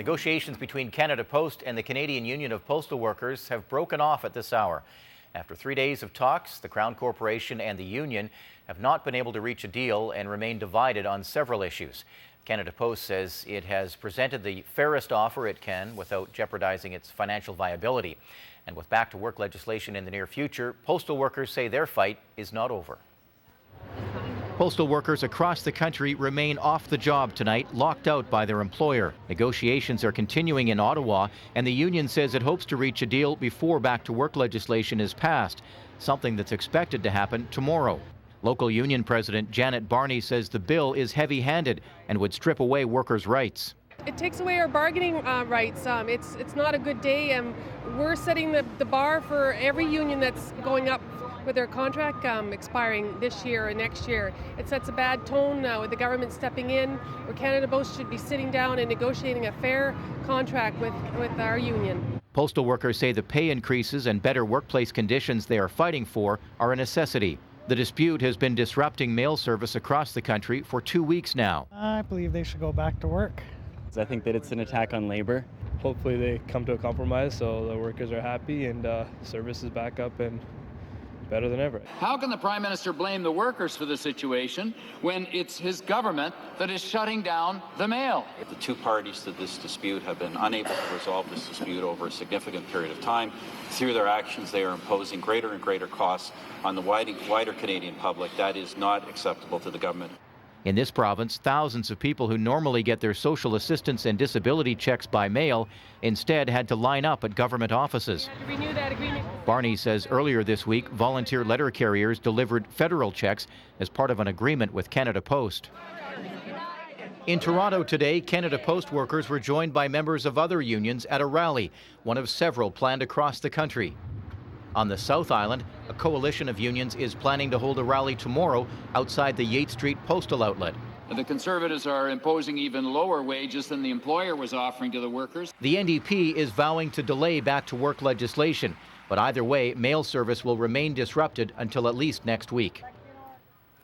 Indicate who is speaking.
Speaker 1: Negotiations between Canada Post and the Canadian Union of Postal Workers have broken off at this hour. After 3 days of talks, the Crown Corporation and the union have not been able to reach a deal and remain divided on several issues. Canada Post says it has presented the fairest offer it can without jeopardizing its financial viability. And with back-to-work legislation in the near future, postal workers say their fight is not over. Postal workers across the country remain off the job tonight, locked out by their employer. Negotiations are continuing in Ottawa, and the union says it hopes to reach a deal before back-to-work legislation is passed, something that's expected to happen tomorrow. Local union president Janet Barney says the bill is heavy-handed and would strip away workers' rights.
Speaker 2: It takes away our bargaining rights. It's not a good day, and we're setting the bar for every union that's going up with their contract expiring this year or next year. It sets a bad tone with the government stepping in, where Canada Post should be sitting down and negotiating a fair contract with our union.
Speaker 1: Postal workers say the pay increases and better workplace conditions they are fighting for are a necessity. The dispute has been disrupting mail service across the country for 2 weeks now.
Speaker 3: I believe they should go back to work.
Speaker 4: I think that it's an attack on labor.
Speaker 5: Hopefully they come to a compromise so the workers are happy and service is back up and better than ever.
Speaker 6: How can the Prime Minister blame the workers for the situation when it's his government that is shutting down the mail?
Speaker 7: The two parties to this dispute have been unable to resolve this dispute over a significant period of time. Through their actions, they are imposing greater and greater costs on the wider Canadian public. That is not acceptable to the government.
Speaker 1: In this province, thousands of people who normally get their social assistance and disability checks by mail instead had to line up at government offices.
Speaker 2: Renew that agreement.
Speaker 1: Barney says earlier this week, volunteer letter carriers delivered federal checks as part of an agreement with Canada Post. In Toronto today, Canada Post workers were joined by members of other unions at a rally, one of several planned across the country. On the South Island, a coalition of unions is planning to hold a rally tomorrow outside the Yate Street Postal Outlet.
Speaker 6: The Conservatives are imposing even lower wages than the employer was offering to the workers.
Speaker 1: The NDP is vowing to delay back-to-work legislation, but either way, mail service will remain disrupted until at least next week.